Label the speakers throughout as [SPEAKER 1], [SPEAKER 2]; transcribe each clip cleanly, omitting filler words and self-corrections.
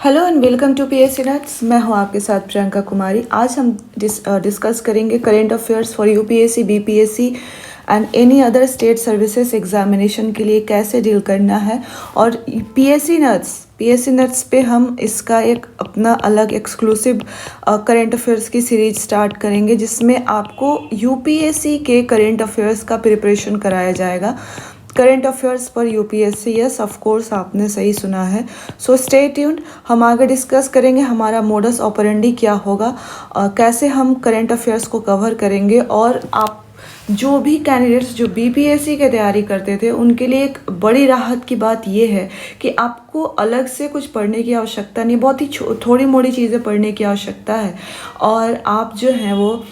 [SPEAKER 1] Hello and welcome to PSC nuts. मैं हूं आपके साथ प्रियंका कुमारी। आज हम डिस्कस करेंगे current affairs for UPSC, BPSC and any other state services examination के लिए कैसे डील करना है। और पीएससी नट्स पे हम इसका एक अपना अलग एक्सक्लूसिव करेंट अफेयर्स की सीरीज स्टार्ट करेंगे, जिसमें आपको यूपीएससी के करेंट अफेयर्स का प्रिपरेशन कराया जाएगा। करेंट अफेयर्स पर यूपीएससी, यस ऑफ कोर्स आपने सही सुना है। So stay tuned. हम आगे डिस्कस करेंगे हमारा मोडस ऑपरेंडी क्या होगा, कैसे हम करेंट अफेयर्स को कवर करेंगे। और आप जो भी कैंडिडेट्स जो बीपीएससी की तैयारी करते थे उनके लिए एक बड़ी राहत की बात यह है कि आपको अलग से कुछ पढ़ने की आवश्यकता नहीं, बहुत ही थोड़ी मोड़ी चीज़ें पढ़ने की आवश्यकता है। और आप जो हैं वो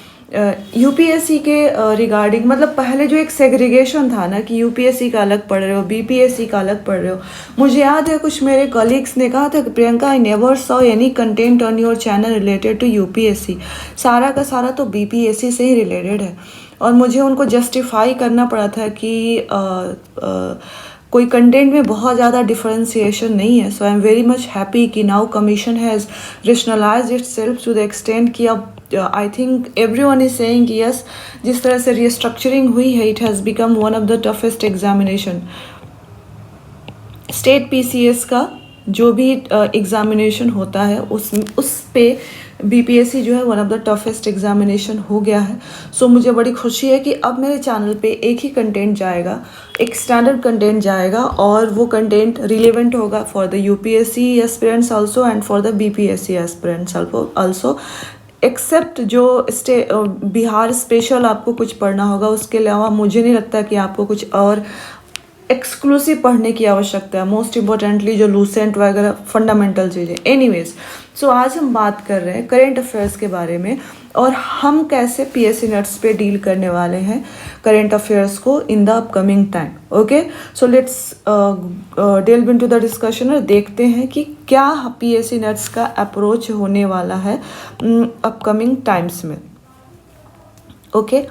[SPEAKER 1] यूपीएससी के रिगार्डिंग, मतलब पहले जो एक सेग्रीगेशन था ना कि यूपीएससी का अलग पढ़ रहे हो, बीपीएससी का अलग पढ़ रहे हो। मुझे याद है कुछ मेरे कलीग्स ने कहा था कि Priyanka, I never saw any content on your channel related to UPSC. सारा का सारा तो बीपीएससी से ही रिलेटेड है। और मुझे उनको जस्टिफाई करना पड़ा था कि कोई कंटेंट में बहुत ज़्यादा डिफरेंशिएशन नहीं है। So I am very much happy कि now commission has rationalized itself to the extent कि अब I think everyone is saying कि यस, जिस तरह से रिस्ट्रक्चरिंग हुई है, it has become one of the toughest examination. State PCS का जो भी एग्जामिनेशन होता है उस पे बीपीएससी जो है one of the toughest examination हो गया है। सो मुझे बड़ी खुशी है कि अब मेरे चैनल पे एक ही कंटेंट जाएगा, एक स्टैंडर्ड कंटेंट जाएगा, और वो कंटेंट रिलेवेंट होगा for the UPSC aspirants also and for the BPSC aspirants also. Except जो बिहार स्पेशल आपको कुछ पढ़ना होगा, उसके अलावा मुझे नहीं लगता कि आपको कुछ और एक्सक्लूसिव पढ़ने की आवश्यकता है। मोस्ट इम्पोर्टेंटली जो लूसेंट वगैरह फंडामेंटल चीज़ें। एनीवेज, सो आज हम बात कर रहे हैं करेंट अफेयर्स के बारे में, और हम कैसे पीएससी नट्स पे डील करने वाले हैं करेंट अफेयर्स को in the upcoming time. Okay, so let's delve into the discussion और देखते हैं कि क्या पीएससी नट्स का अप्रोच होने वाला है अपकमिंग टाइम्स में। Okay,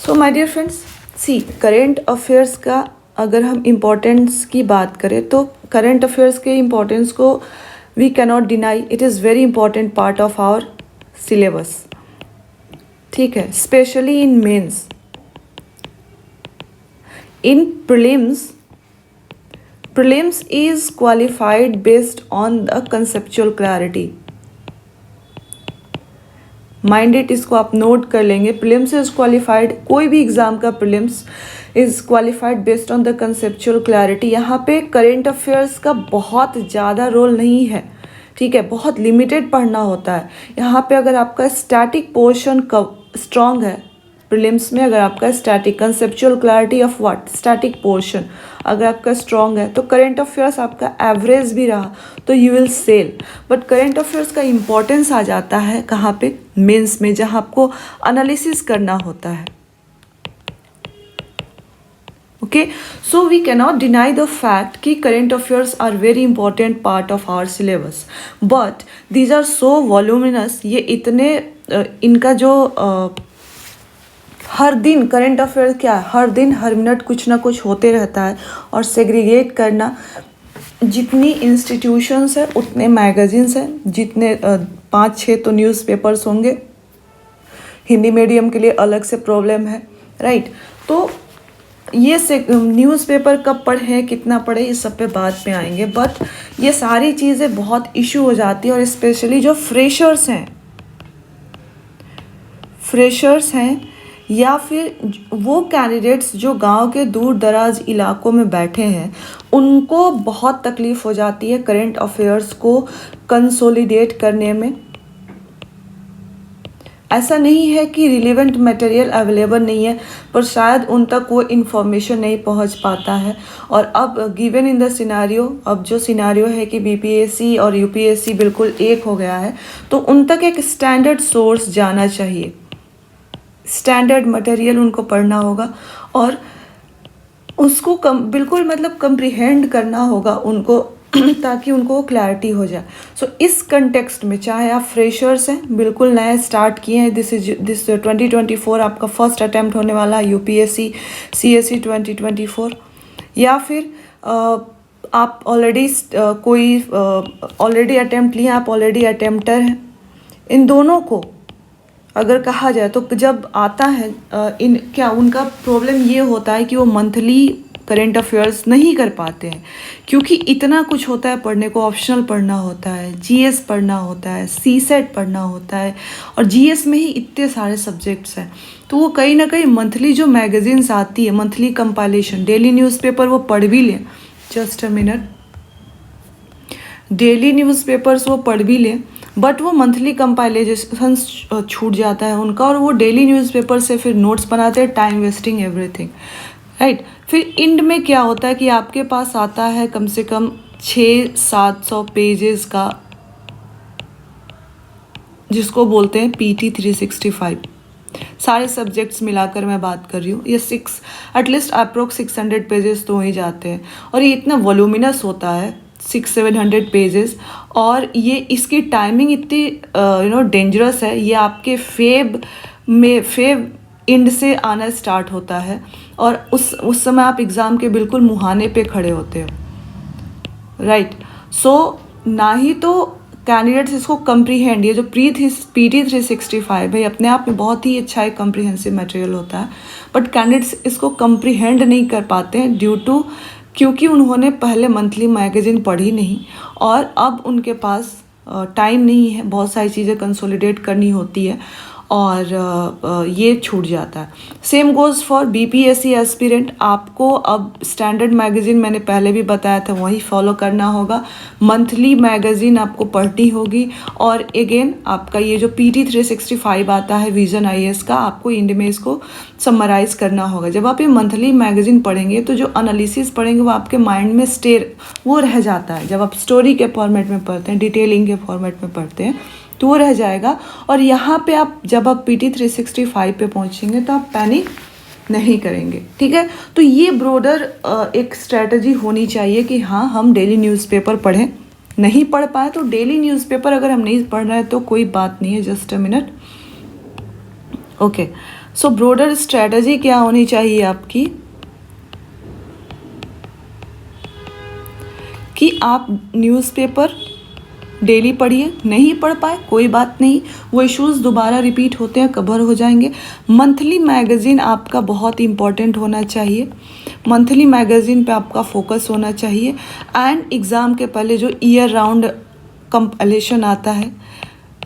[SPEAKER 1] so my dear friends, see current affairs का अगर हम इम्पोर्टेंस की बात करें तो करेंट अफेयर्स के इम्पोर्टेंस को we cannot deny. It is very important part of our syllabus, ठीक है, specially in mains. In prelims is qualified based on the conceptual clarity. Mind it, इसको आप नोट कर लेंगे। प्रीलिम्स इज क्वालिफाइड, कोई भी एग्जाम का prelims is qualified based on the conceptual clarity. यहाँ पे करेंट अफेयर्स का बहुत ज़्यादा रोल नहीं है, ठीक है, बहुत लिमिटेड पढ़ना होता है। यहाँ पे अगर आपका स्टैटिक पोर्शन स्ट्रॉन्ग है प्रीलिम्स में, अगर आपका static conceptual clarity of what static portion अगर आपका स्ट्रॉन्ग है, तो करेंट अफेयर्स आपका एवरेज भी रहा तो you will sell. But current affairs का इम्पोर्टेंस आ जाता है कहाँ पे? मेंस में, जहाँ आपको एनालिसिस करना होता है। Okay, so we cannot deny the fact कि current affairs are very important part of our syllabus, but these are so voluminous. ये इतने इनका जो हर दिन करेंट अफेयर क्या है, हर दिन हर मिनट कुछ ना कुछ होते रहता है। और सेग्रीगेट करना, जितनी इंस्टीट्यूशंस है उतने मैगजीन्स हैं, जितने 5-6 तो न्यूज़पेपर्स होंगे। हिंदी मीडियम के लिए अलग से प्रॉब्लम है, राइट। तो ये से न्यूज़पेपर कब पढ़ें, कितना पढ़े, इस सब पे बाद में आएंगे। बट ये सारी चीज़ें बहुत इशू हो जाती है, और स्पेशली जो फ्रेशर्स हैं या फिर वो कैंडिडेट्स जो गांव के दूर दराज इलाकों में बैठे हैं, उनको बहुत तकलीफ़ हो जाती है करेंट अफेयर्स को कंसोलिडेट करने में। ऐसा नहीं है कि रिलेवेंट मटेरियल अवेलेबल नहीं है, पर शायद उन तक वो इन्फॉर्मेशन नहीं पहुंच पाता है। और अब गिवन इन द सिनारियो, अब जो सिनारियो है कि बीपीएससी और यूपीएससी बिल्कुल एक हो गया है, तो उन तक एक स्टैंडर्ड सोर्स जाना चाहिए, स्टैंडर्ड मटेरियल उनको पढ़ना होगा, और उसको बिल्कुल मतलब कंप्रीहेंड करना होगा उनको ताकि उनको क्लैरिटी हो जाए। सो इस कंटेक्स्ट में चाहे आप फ्रेशर्स हैं, बिल्कुल नया स्टार्ट किए हैं, दिस 2024 आपका फर्स्ट अटैम्प्ट होने वाला है यूपीएससी सीएससी 2024, या फिर आप ऑलरेडी अटेम्प्ट लिए, आप ऑलरेडी अटेम्प्टर हैं, इन दोनों को अगर कहा जाए तो जब आता है उनका प्रॉब्लम ये होता है कि वो मंथली करेंट अफेयर्स नहीं कर पाते हैं, क्योंकि इतना कुछ होता है पढ़ने को। ऑप्शनल पढ़ना होता है, जीएस पढ़ना होता है, सीसेट पढ़ना होता है, और जीएस में ही इतने सारे सब्जेक्ट्स हैं। तो वो कहीं ना कहीं मंथली जो मैगजीन्स आती है, मंथली कंपाइलेशन, डेली न्यूज़पेपर वो पढ़ भी लें, just a minute, daily newspapers वो पढ़ भी लें, बट वो मंथली कंपाइलेशन छूट जाता है उनका, और वो डेली न्यूज़पेपर से फिर नोट्स बनाते हैं, टाइम वेस्टिंग एवरीथिंग, राइट। फिर एंड में क्या होता है कि आपके पास आता है कम से कम 600-700 पेजेस का, जिसको बोलते हैं पीटी 365, सारे सब्जेक्ट्स मिलाकर मैं बात कर रही हूँ। ये एटलीस्ट अप्रोक्स 600 पेजेस तो हो ही जाते हैं, और ये इतना वॉल्यूमिनस होता है 600-700 पेजेस, और ये इसकी टाइमिंग इतनी डेंजरस है। ये आपके फेब एंड से आना स्टार्ट होता है, और उस समय आप एग्ज़ाम के बिल्कुल मुहाने पे खड़े होते हो, राइट। सो ना ही तो कैंडिडेट्स इसको कम्प्रीहेंड, ये जो पीटी 365 है अपने आप में बहुत ही अच्छा एक कम्प्रीहेंसिव मटेरियल होता है, बट कैंडिडेट्स इसको कम्प्रीहेंड नहीं कर पाते हैं क्योंकि उन्होंने पहले मंथली मैगजीन पढ़ी नहीं, और अब उनके पास टाइम नहीं है, बहुत सारी चीज़ें कंसोलिडेट करनी होती है, और ये छूट जाता है। Same goes for BPSC aspirant. आपको अब स्टैंडर्ड मैगज़ीन मैंने पहले भी बताया था, वही फॉलो करना होगा, मंथली मैगज़ीन आपको पढ़नी होगी, और अगेन आपका ये जो पीटी 365 आता है विजन आईएएस का, आपको एंड में इसको समराइज़ करना होगा। जब आप ये मंथली मैगज़ीन पढ़ेंगे तो जो एनालिसिस पढ़ेंगे वो आपके माइंड में वो रह जाता है। जब आप स्टोरी के फॉर्मेट में पढ़ते हैं, डिटेलिंग के फॉर्मेट में पढ़ते हैं, तो वो रह जाएगा, और यहाँ पे जब आप पीटी 365 पे पहुँचेंगे तो आप पैनिक नहीं करेंगे, ठीक है। तो ये ब्रॉडर एक स्ट्रेटजी होनी चाहिए कि हाँ, हम डेली न्यूज़पेपर पढ़ें। नहीं पढ़ पाए तो डेली न्यूज़पेपर अगर हम नहीं पढ़ रहे हैं तो कोई बात नहीं है, just a minute, okay. So broader strategy क्या होनी चाहिए आपकी, कि आप न्यूज़पेपर डेली पढ़िए। नहीं पढ़ पाए कोई बात नहीं, वो इश्यूज़ दोबारा रिपीट होते हैं, कवर हो जाएंगे। मंथली मैगज़ीन आपका बहुत इंपॉर्टेंट होना चाहिए, मंथली मैगज़ीन पे आपका फोकस होना चाहिए। एंड एग्ज़ाम के पहले जो ईयर राउंड कंपाइलेशन आता है,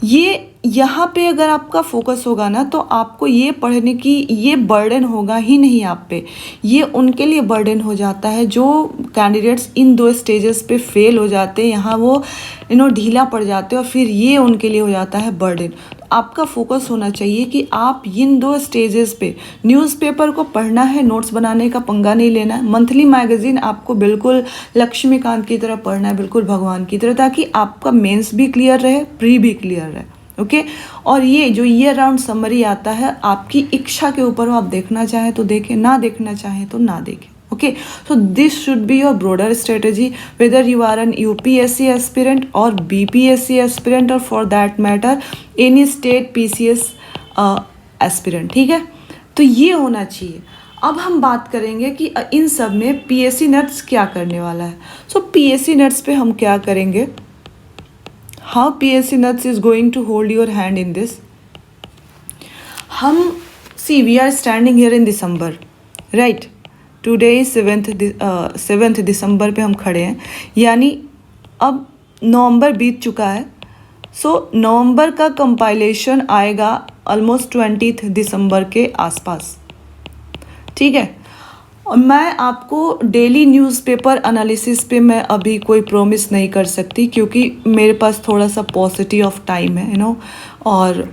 [SPEAKER 1] ये यहाँ पे अगर आपका फोकस होगा ना, तो आपको ये पढ़ने की ये बर्डन होगा ही नहीं आप पे, ये उनके लिए बर्डन हो जाता है जो कैंडिडेट्स इन 2 स्टेजेस पे फेल हो जाते हैं, यहाँ वो ढीला पड़ जाते हैं, और फिर ये उनके लिए हो जाता है बर्डन। आपका फोकस होना चाहिए कि आप इन 2 स्टेजेस पे न्यूज़पेपर को पढ़ना है, नोट्स बनाने का पंगा नहीं लेना है। मंथली मैगज़ीन आपको बिल्कुल लक्ष्मीकांत की तरह पढ़ना है, बिल्कुल भगवान की तरह, ताकि आपका मेंस भी क्लियर रहे, प्री भी क्लियर रहे, ओके। और ये जो ईयर राउंड समरी आता है, आपकी इच्छा के ऊपर, आप देखना चाहें तो देखें, ना देखना चाहें तो ना देखें, okay. So this should be your broader strategy, whether you are an UPSC aspirant or BPSC aspirant, or for that matter any state PCS aspirant, ठीक है। तो ये होना चाहिए। अब हम बात करेंगे कि इन सब में PSC नट्स क्या करने वाला है। सो PSC नट्स पे हम क्या करेंगे, how PSC nuts is going to hold your hand in this. हम we are standing here in December, right. Today 7 दिसंबर पे हम खड़े हैं, यानी अब नवंबर बीत चुका है। सो नवंबर का कंपाइलेशन आएगा ऑलमोस्ट 20 दिसंबर के आसपास, ठीक है। और मैं आपको डेली न्यूज़पेपर एनालिसिस पे मैं अभी कोई प्रॉमिस नहीं कर सकती, क्योंकि मेरे पास थोड़ा सा पॉजिटिव ऑफ टाइम है, और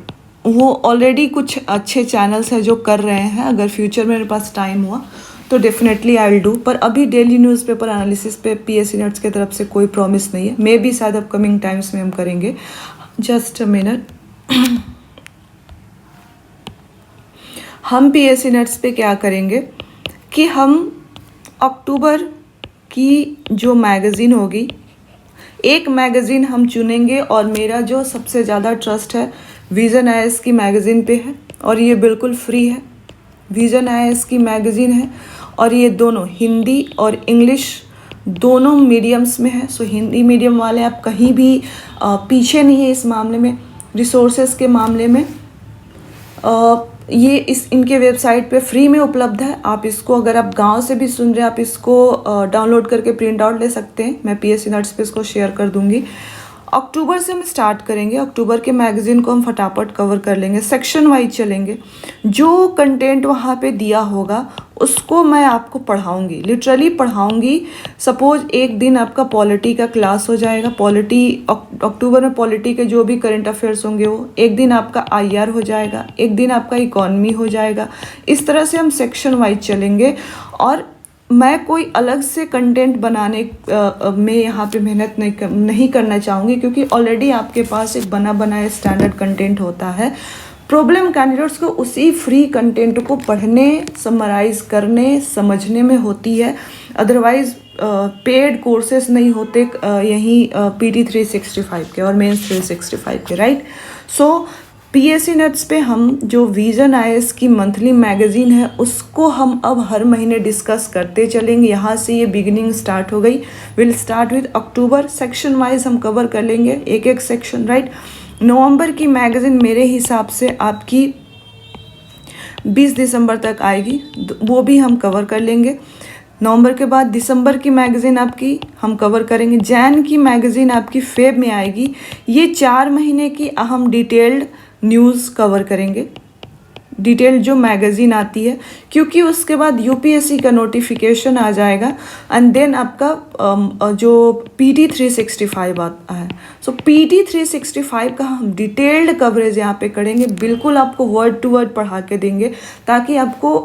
[SPEAKER 1] वो ऑलरेडी कुछ अच्छे चैनल्स हैं जो कर रहे हैं। अगर फ्यूचर में मेरे पास टाइम हुआ तो डेफिनेटली आई विल डू, पर अभी डेली न्यूज़पेपर एनालिसिस पे PSC नट्स की तरफ से कोई प्रॉमिस नहीं है। मे बी शायद अपकमिंग टाइम्स में हम करेंगे, जस्ट अ मिनट। हम PSC नट्स पे क्या करेंगे कि हम अक्टूबर की जो मैगज़ीन होगी, एक मैगज़ीन हम चुनेंगे, और मेरा जो सबसे ज़्यादा ट्रस्ट है विज़न आईएएस की मैगज़ीन पे है, और ये बिल्कुल फ्री है। विज़न आईएएस की मैगज़ीन है, और ये दोनों हिंदी और इंग्लिश दोनों मीडियम्स में है। सो हिंदी मीडियम वाले आप कहीं भी पीछे नहीं है इस मामले में। रिसोर्सेज के मामले में ये इनके वेबसाइट पे फ्री में उपलब्ध है। आप इसको, अगर आप गांव से भी सुन रहे हैं, आप इसको डाउनलोड करके प्रिंट आउट ले सकते हैं। मैं PSC नट्स पे इसको शेयर कर दूंगी। अक्टूबर से हम स्टार्ट करेंगे। अक्टूबर के मैगज़ीन को हम फटाफट कवर कर लेंगे, सेक्शन वाइज चलेंगे। जो कंटेंट वहाँ पे दिया होगा उसको मैं आपको पढ़ाऊँगी, लिटरली पढ़ाऊँगी। सपोज एक दिन आपका पॉलिटी का क्लास हो जाएगा, अक्टूबर में पॉलिटी के जो भी करंट अफेयर्स होंगे वो, एक दिन आपका IR हो जाएगा, एक दिन आपका इकॉनमी हो जाएगा। इस तरह से हम सेक्शन वाइज चलेंगे। और मैं कोई अलग से कंटेंट बनाने में यहाँ पे मेहनत नहीं करना चाहूँगी, क्योंकि ऑलरेडी आपके पास एक बना बनाया स्टैंडर्ड कंटेंट होता है। प्रॉब्लम कैंडिडेट्स को उसी फ्री कंटेंट को पढ़ने, समराइज करने, समझने में होती है। अदरवाइज़ पेड कोर्सेज नहीं होते यहीं PT 365 के और मेंस 365 के, राइट। सो PSC नट्स पे हम जो विजन IAS की मंथली मैगज़ीन है उसको हम अब हर महीने डिस्कस करते चलेंगे। यहाँ से ये बिगिनिंग स्टार्ट हो गई। Will start with October. Section wise हम कवर कर लेंगे एक एक सेक्शन, राइट। नवंबर की मैगज़ीन मेरे हिसाब से आपकी 20 दिसंबर तक आएगी, वो भी हम कवर कर लेंगे। नवंबर के बाद दिसंबर की मैगज़ीन आपकी हम कवर करेंगे। जैन की मैगज़ीन आपकी फेब में आएगी। ये 4 महीने की हम डिटेल्ड न्यूज़ कवर करेंगे, डिटेल जो मैगज़ीन आती है, क्योंकि उसके बाद UPSC का नोटिफिकेशन आ जाएगा एंड देन आपका जो PT 365 आता है। सो PT 365 का हम डिटेल्ड कवरेज यहाँ पे करेंगे, बिल्कुल आपको वर्ड टू वर्ड पढ़ा के देंगे, ताकि आपको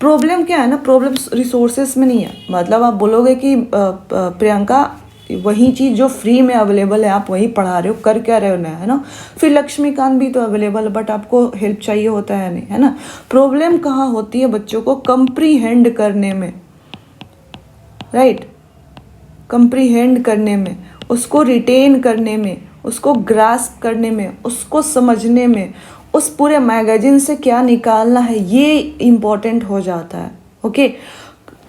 [SPEAKER 1] प्रॉब्लम क्या है ना, प्रॉब्लम रिसोर्सेज में नहीं है। मतलब आप बोलोगे कि प्रियंका वही चीज़ जो फ्री में अवेलेबल है आप वही पढ़ा रहे हो, कर क्या रहे हो ना, है ना। फिर लक्ष्मीकांत भी तो अवेलेबल है, बट आपको हेल्प चाहिए होता है नहीं, है ना। प्रॉब्लम कहाँ होती है बच्चों को कंप्रीहेंड करने में, राइट, कंप्रीहेंड करने में, उसको रिटेन करने में, उसको ग्रास्प करने में, उसको समझने में, उस पूरे मैगज़ीन से क्या निकालना है, ये इम्पोर्टेंट हो जाता है। ओके,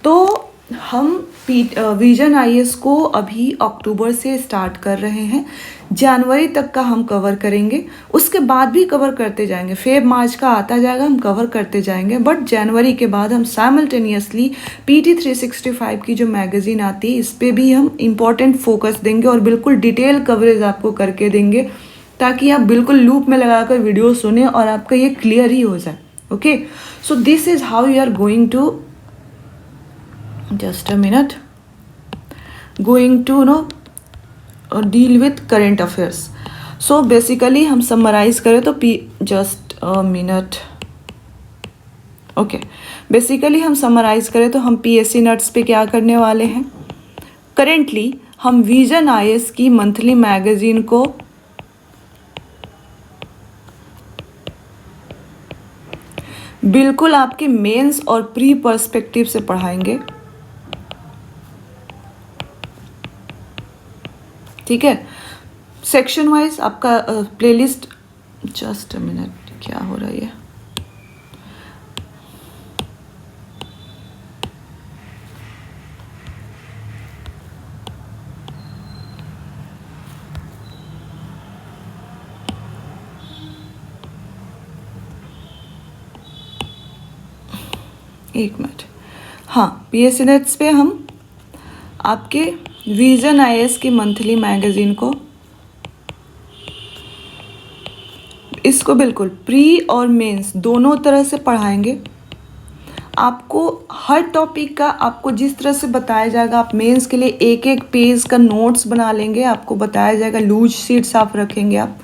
[SPEAKER 1] तो हम विजन IAS को अभी अक्टूबर से स्टार्ट कर रहे हैं। जनवरी तक का हम कवर करेंगे, उसके बाद भी कवर करते जाएंगे। फेब मार्च का आता जाएगा, हम कवर करते जाएंगे, बट जनवरी के बाद हम साइमल्टेनियसली PT 365 की जो मैगज़ीन आती है इस पर भी हम इम्पॉर्टेंट फोकस देंगे और बिल्कुल डिटेल कवरेज आपको करके देंगे, ताकि आप बिल्कुल लूप में लगाकर वीडियो सुने और आपका ये क्लियर ही हो जाए। Okay, so this is how you are going to, just a minute, going to deal with current affairs. So basically हम summarize करें तो just a minute, okay, basically हम summarize करें तो हम PSC नट्स पे क्या करने वाले हैं। करेंटली हम विजन IAS की मंथली मैगज़ीन को बिल्कुल आपके मेंस और प्री पर्सपेक्टिव से पढ़ाएंगे, ठीक है। सेक्शन वाइज आपका प्लेलिस्ट, जस्ट अ मिनट, क्या हो रहा है, एक मिनट। हाँ, PSC नट्स पे हम आपके विजन IAS की मंथली मैगज़ीन को, इसको बिल्कुल प्री और मेंस दोनों तरह से पढ़ाएंगे। आपको हर टॉपिक का आपको जिस तरह से बताया जाएगा, आप मेंस के लिए एक एक पेज का नोट्स बना लेंगे, आपको बताया जाएगा। लूज शीट्स आप रखेंगे, आप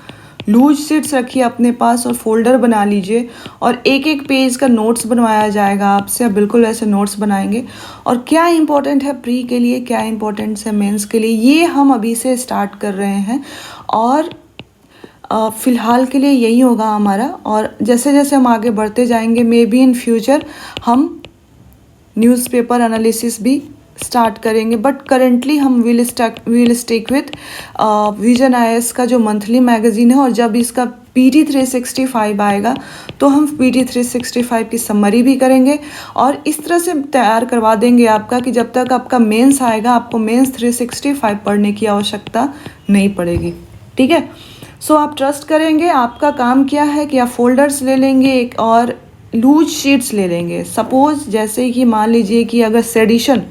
[SPEAKER 1] लूज शीट्स रखिए अपने पास और फोल्डर बना लीजिए और एक एक पेज का नोट्स बनवाया जाएगा आपसे, आप बिल्कुल ऐसे नोट्स बनाएंगे। और क्या इंपॉर्टेंट है प्री के लिए, क्या इंपॉर्टेंट है मेंस के लिए, ये हम अभी से स्टार्ट कर रहे हैं और फ़िलहाल के लिए यही होगा हमारा। और जैसे जैसे हम आगे बढ़ते जाएंगे, मे बी इन फ्यूचर हम न्यूज़पेपर एनालिसिस भी स्टार्ट करेंगे, बट करेंटली हम will stick with vision IAS का जो मंथली मैगजीन है, और जब इसका PT 365 आएगा तो हम PT 365 की समरी भी करेंगे और इस तरह से तैयार करवा देंगे आपका कि जब तक आपका मेंस आएगा आपको मेंस 365 पढ़ने की आवश्यकता नहीं पड़ेगी। ठीक है, सो आप ट्रस्ट करेंगे। आपका काम क्या है कि आप फोल्डर्स ले लेंगे एक और लूज शीट्स ले लेंगे। सपोज जैसे कि मान लीजिए कि अगर सेडिशन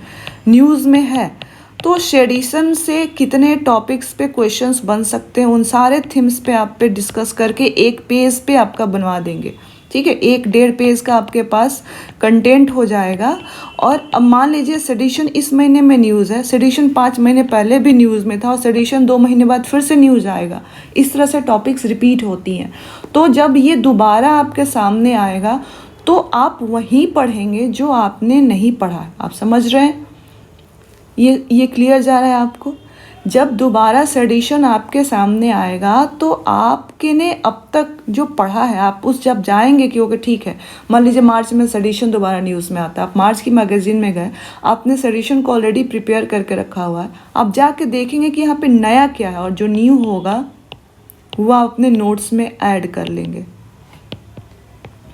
[SPEAKER 1] न्यूज़ में है तो सेडिशन से कितने टॉपिक्स पे क्वेश्चंस बन सकते हैं, उन सारे थीम्स पे आप पे डिस्कस करके एक पेज पे आपका बनवा देंगे। ठीक है, 1-1.5 पेज का आपके पास कंटेंट हो जाएगा। और अब मान लीजिए सेडिशन इस महीने में न्यूज़ है, सेडिशन 5 महीने पहले भी न्यूज़ में था और सेडिशन 2 महीने बाद फिर से न्यूज़ आएगा। इस तरह से टॉपिक्स रिपीट होती हैं। तो जब ये दोबारा आपके सामने आएगा तो आप वहीं पढ़ेंगे जो आपने नहीं पढ़ा। आप समझ रहे हैं? ये क्लियर जा रहा है आपको? जब दोबारा सेडिशन आपके सामने आएगा तो आपके ने अब तक जो पढ़ा है आप उस जब जाएंगे कि ओके ठीक है, मान लीजिए मार्च में सेडिशन दोबारा न्यूज़ में आता है, आप मार्च की मैगजीन में गए, आपने सेडिशन को ऑलरेडी प्रिपेयर करके रखा हुआ है, आप जाके देखेंगे कि यहाँ पे नया क्या है और जो न्यू होगा वो आप अपने नोट्स में ऐड कर लेंगे।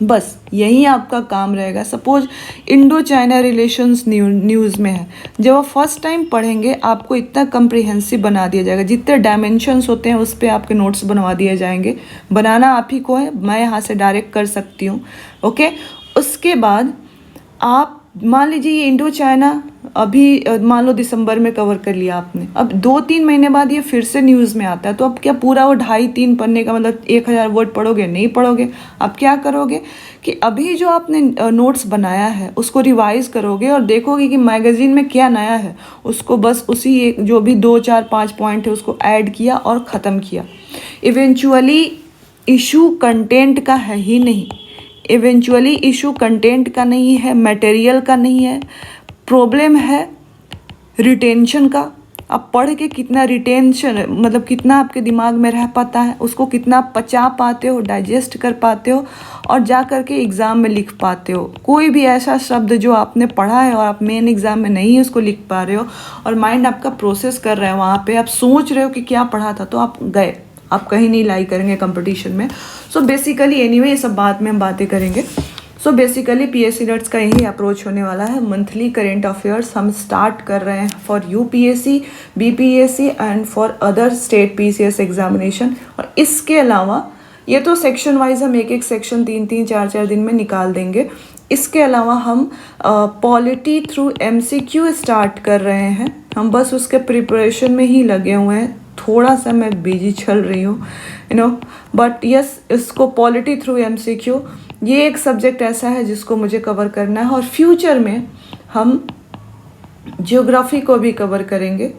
[SPEAKER 1] बस यही आपका काम रहेगा। Suppose Indo China relations news में है, जब आप फर्स्ट टाइम पढ़ेंगे आपको इतना कम्प्रिहेंसिव बना दिया जाएगा, जितने डायमेंशंस होते हैं उस पर आपके नोट्स बनवा दिए जाएंगे। बनाना आप ही को है, मैं यहाँ से डायरेक्ट कर सकती हूँ। ओके, उसके बाद आप मान लीजिए ये इंडो चाइना अभी मान लो दिसंबर में कवर कर लिया आपने, अब 2-3 महीने बाद ये फिर से न्यूज़ में आता है, तो अब क्या पूरा वो 2.5-3 पन्ने का मतलब 1000 वर्ड पढ़ोगे? नहीं पढ़ोगे। अब क्या करोगे कि अभी जो आपने नोट्स बनाया है उसको रिवाइज करोगे और देखोगे कि मैगजीन में क्या नया है, उसको बस उसी एक जो भी 2-4-5 पॉइंट है उसको ऐड किया और ख़त्म किया। इवेंचुअली इशू कंटेंट का है ही नहीं, इवेंचुअली इशू कंटेंट का नहीं है, मटेरियल का नहीं है, प्रॉब्लम है रिटेंशन का। आप पढ़ के कितना रिटेंशन मतलब कितना आपके दिमाग में रह पाता है, उसको कितना पचा पाते हो, डाइजेस्ट कर पाते हो और जा कर के एग्ज़ाम में लिख पाते हो। कोई भी ऐसा शब्द जो आपने पढ़ा है और आप मेन एग्ज़ाम में नहीं उसको लिख पा रहे हो और माइंड आपका प्रोसेस कर रहा है, वहाँ पे आप सोच रहे हो कि क्या पढ़ा था, तो आप गए, आप कहीं नहीं लाई करेंगे कंपटीशन में। सो बेसिकली एनीवे ये सब बात में हम बातें करेंगे। सो बेसिकली PSC नट्स का यही अप्रोच होने वाला है। मंथली करेंट अफेयर्स हम स्टार्ट कर रहे हैं for UPSC, BPSC and for other state PCS examination. और इसके अलावा ये तो सेक्शन वाइज हम एक सेक्शन 3-3, 4-4 दिन में निकाल देंगे। इसके अलावा हम पॉलिटी थ्रू MCQ स्टार्ट कर रहे हैं। हम बस उसके प्रिपरेशन में ही लगे हुए हैं, थोड़ा सा मैं बिजी चल रही हूँ बट यस, इसको पॉलिटी थ्रू MCQ ये एक सब्जेक्ट ऐसा है जिसको मुझे कवर करना है। और फ्यूचर में हम ज्योग्राफी को भी कवर करेंगे।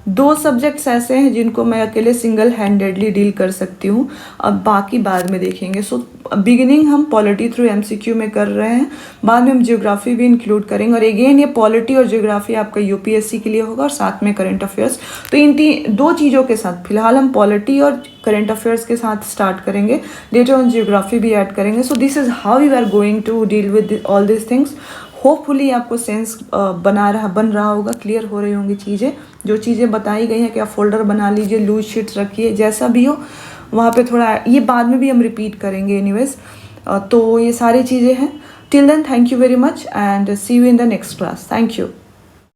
[SPEAKER 1] 2 सब्जेक्ट्स ऐसे हैं जिनको मैं अकेले सिंगल हैंडेडली डील कर सकती हूँ, अब बाकी बाद में देखेंगे। सो बिगिनिंग हम पॉलिटी थ्रू MCQ में कर रहे हैं, बाद में हम ज्योग्राफी भी इंक्लूड करेंगे। और अगेन ये पॉलिटी और ज्योग्राफी आपका UPSC के लिए होगा और साथ में करंट अफेयर्स। तो इन 2 चीज़ों के साथ फिलहाल हम पॉलिटी और करंट अफेयर्स के साथ स्टार्ट करेंगे, लेटर ऑन ज्योग्राफी भी ऐड करेंगे। So this is how we are going to deal with all this things. Hopefully आपको सेंस बन रहा होगा, क्लियर हो रही होंगी चीज़ें। जो चीज़ें बताई गई हैं कि आप फोल्डर बना लीजिए, लूज शीट्स रखिए, जैसा भी हो वहाँ पे थोड़ा ये बाद में भी हम रिपीट करेंगे एनीवेज। तो ये सारी चीज़ें हैं। Till then thank you very much and see you in the next class. Thank you.